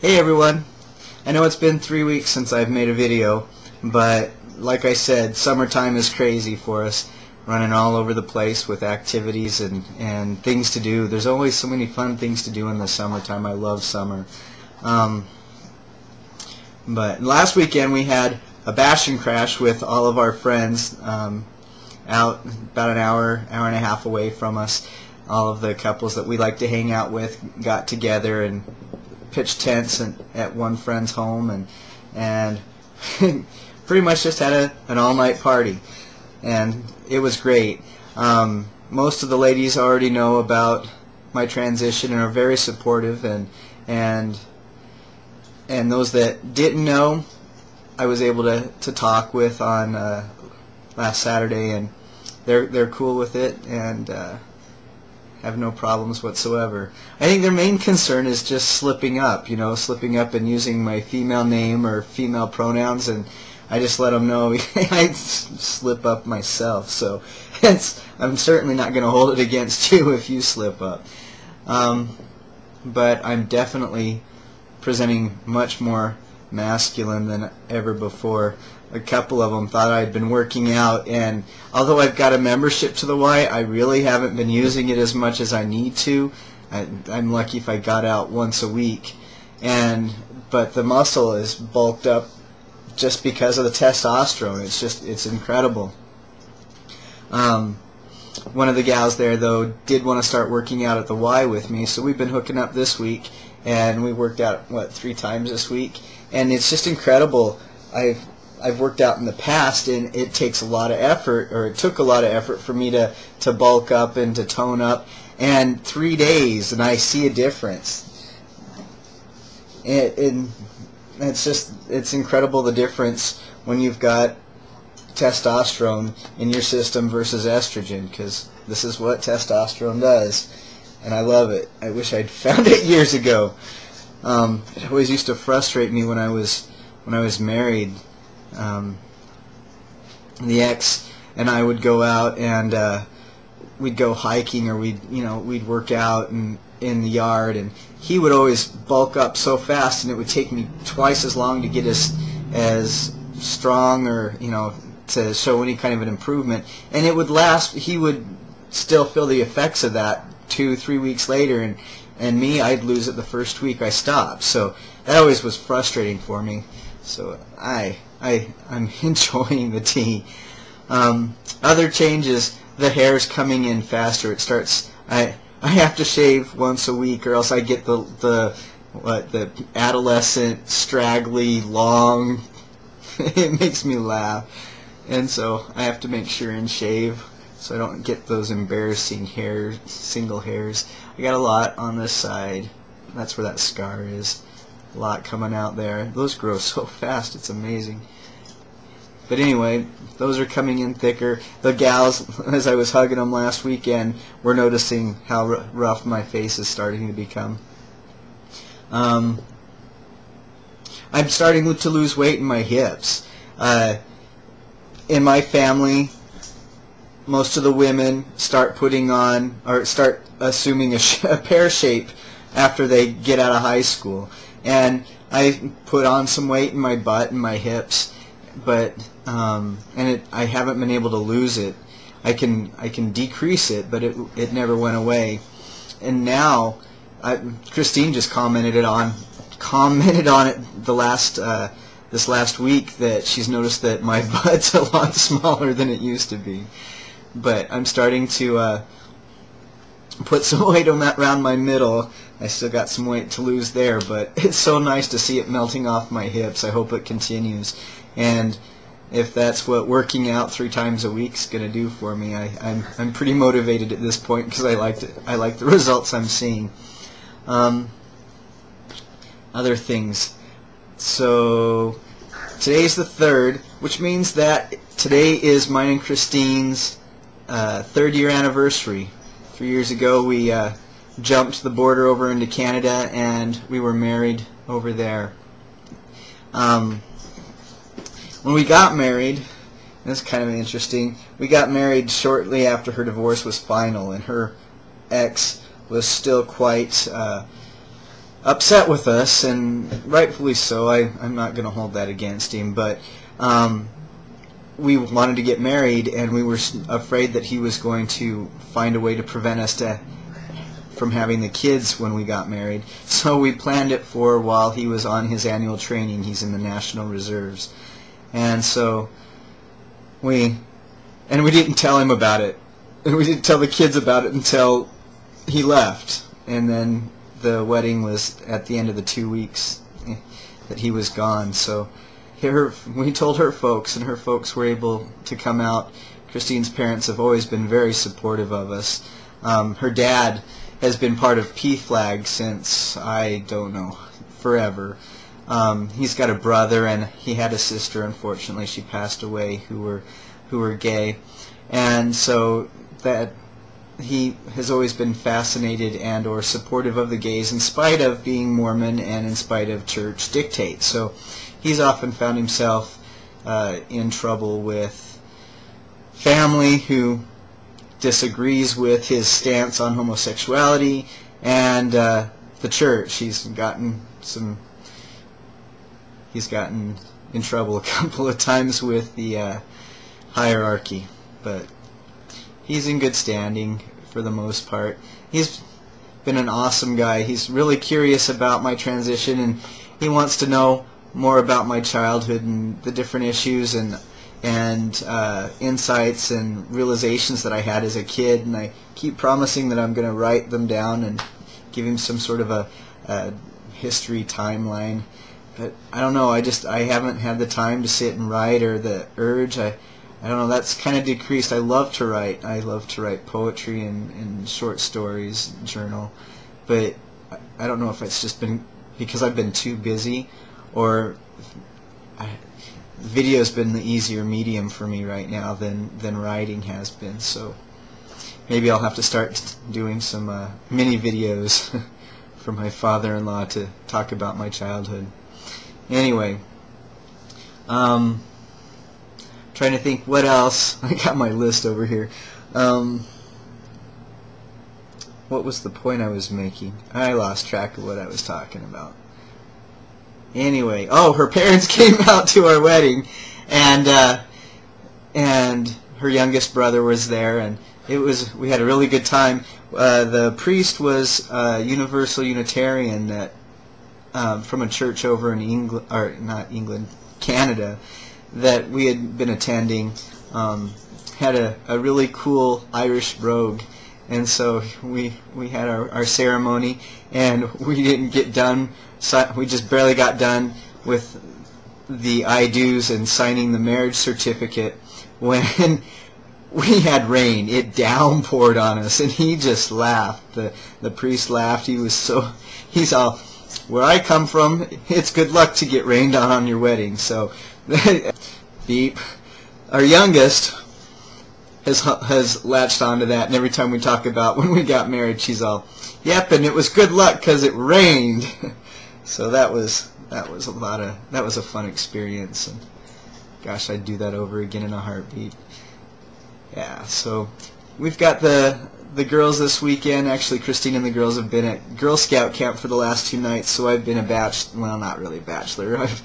Hey everyone! I know it's been 3 weeks since I've made a video, but like I said, summertime is crazy for us, running all over the place with activities and things to do. There's always so many fun things to do in the summertime. I love summer. But last weekend we had a bash and crash with all of our friends out about an hour and a half away from us. All of the couples that we like to hang out with got together and pitched tents at one friend's home and pretty much just had an all-night party, and it was great. Most of the ladies already know about my transition and are very supportive, and those that didn't know, I was able to talk with on last Saturday, and they're cool with it and have no problems whatsoever. I think their main concern is just slipping up, slipping up and using my female name or female pronouns, and I just let them know I slip up myself, so I'm certainly not going to hold it against you if you slip up. But I'm definitely presenting much more masculine than ever before. A couple of them thought I'd been working out, and although I've got a membership to the Y, I really haven't been using it as much as I need to. I'm lucky if I got out once a week, but the muscle is bulked up just because of the testosterone. It's incredible. One of the gals there, though, did want to start working out at the Y with me, so we've been hooking up this week, and we worked out 3 times this week, and it's just incredible. I've worked out in the past, and it takes a lot of effort, or it took a lot of effort for me to bulk up and to tone up, and 3 days, and I see a difference. It's incredible, the difference when you've got testosterone in your system versus estrogen, because this is what testosterone does, and I love it. I wish I'd found it years ago. It always used to frustrate me when I was married. The ex and I would go out and we'd go hiking, or we'd work out in the yard, and he would always bulk up so fast, and it would take me twice as long to get as strong, or to show any kind of an improvement, and it would last. He would still feel the effects of that 2-3 weeks later, and me, I'd lose it the first week I stopped. So that always was frustrating for me. So I'm enjoying the tea. Other changes: the hair's coming in faster. It starts. I have to shave once a week, or else I get the adolescent, straggly, long. It makes me laugh, and so I have to make sure and shave so I don't get those embarrassing single hairs. I got a lot on this side. That's where that scar is. A lot coming out there. Those grow so fast, it's amazing. But anyway, those are coming in thicker. The gals, as I was hugging them last weekend, were noticing how rough my face is starting to become. I'm starting to lose weight in my hips. In my family, most of the women start putting on, or start assuming a pear shape after they get out of high school. And I put on some weight in my butt and my hips, but I haven't been able to lose it. I can decrease it, but it never went away. And now, Christine just commented on it this last week, that she's noticed that my butt's a lot smaller than it used to be. But I'm starting to put some weight around my middle. I still got some weight to lose there, but it's so nice to see it melting off my hips. I hope it continues, and if that's what working out 3 times a week is going to do for me, I'm pretty motivated at this point, because I like the results I'm seeing. Other things. So today's the 3rd, which means that today is mine and Christine's 3rd year anniversary. 3 years ago we jumped the border over into Canada, and we were married over there. When we got married, that's kind of interesting, we got married shortly after her divorce was final, and her ex was still quite upset with us, and rightfully so. I'm not going to hold that against him, but we wanted to get married, and we were afraid that he was going to find a way to prevent us from having the kids when we got married. So we planned it for while he was on his annual training. He's in the National Reserves. And so we didn't tell him about it. And we didn't tell the kids about it until he left. And then the wedding was at the end of the 2 weeks that he was gone. So we told her folks, and her folks were able to come out. Christine's parents have always been very supportive of us. Her dad has been part of PFLAG since, I don't know, forever. He's got a brother, and he had a sister. Unfortunately, she passed away, who were gay, and so that he has always been fascinated and or supportive of the gays, in spite of being Mormon and in spite of church dictates. So he's often found himself in trouble with family who disagrees with his stance on homosexuality, and the church. He's gotten in trouble a couple of times with the hierarchy, but he's in good standing for the most part. He's been an awesome guy. He's really curious about my transition, and he wants to know more about my childhood and the different issues and insights and realizations that I had as a kid, and I keep promising that I'm going to write them down and give him some sort of a history timeline. But I don't know, I haven't had the time to sit and write, or the urge. I don't know, that's kind of decreased. I love to write. I love to write poetry and short stories, journal, but I don't know if it's just been because I've been too busy, or video's been the easier medium for me right now than writing has been. So maybe I'll have to start doing some mini videos for my father-in-law to talk about my childhood. Anyway, trying to think what else. I got my list over here. What was the point I was making? I lost track of what I was talking about. Anyway, oh, her parents came out to our wedding, and her youngest brother was there, and we had a really good time. The priest was Universal Unitarian, that from a church over in England, or not England, Canada, that we had been attending. Had a really cool Irish brogue, and so we had our ceremony, and we didn't get done. We just barely got done with the I do's and signing the marriage certificate when we had rain. It downpoured on us, and he just laughed. The priest laughed. He's all, where I come from, it's good luck to get rained on your wedding. So beep. Our youngest has latched onto that, and every time we talk about when we got married, she's all, yep, and it was good luck because it rained. So that was a fun experience, and gosh, I'd do that over again in a heartbeat. Yeah, so we've got the girls this weekend. Actually, Christine and the girls have been at Girl Scout camp for the last 2 nights, so I've been well, not really a bachelor. I've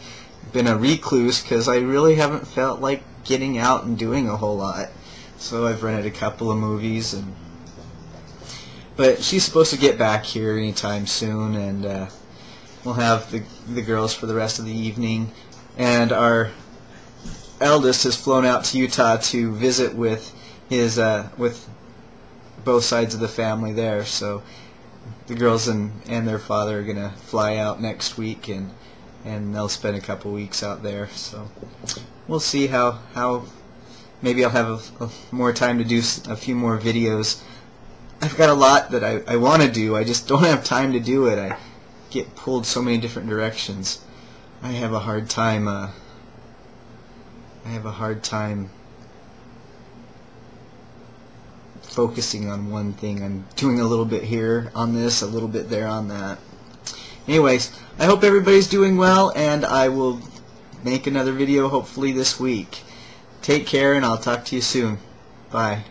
been a recluse because I really haven't felt like getting out and doing a whole lot. So I've rented a couple of movies, but she's supposed to get back here anytime soon, and we'll have the girls for the rest of the evening. And our eldest has flown out to Utah to visit with with both sides of the family there. So the girls and their father are gonna fly out next week, and they'll spend a couple weeks out there. So we'll see how maybe I'll have more time to do a few more videos. I've got a lot that I want to do. I just don't have time to do it. I get pulled so many different directions. I have a hard time focusing on one thing. I'm doing a little bit here on this, a little bit there on that. Anyways, I hope everybody's doing well, and I will make another video hopefully this week. Take care, and I'll talk to you soon. Bye.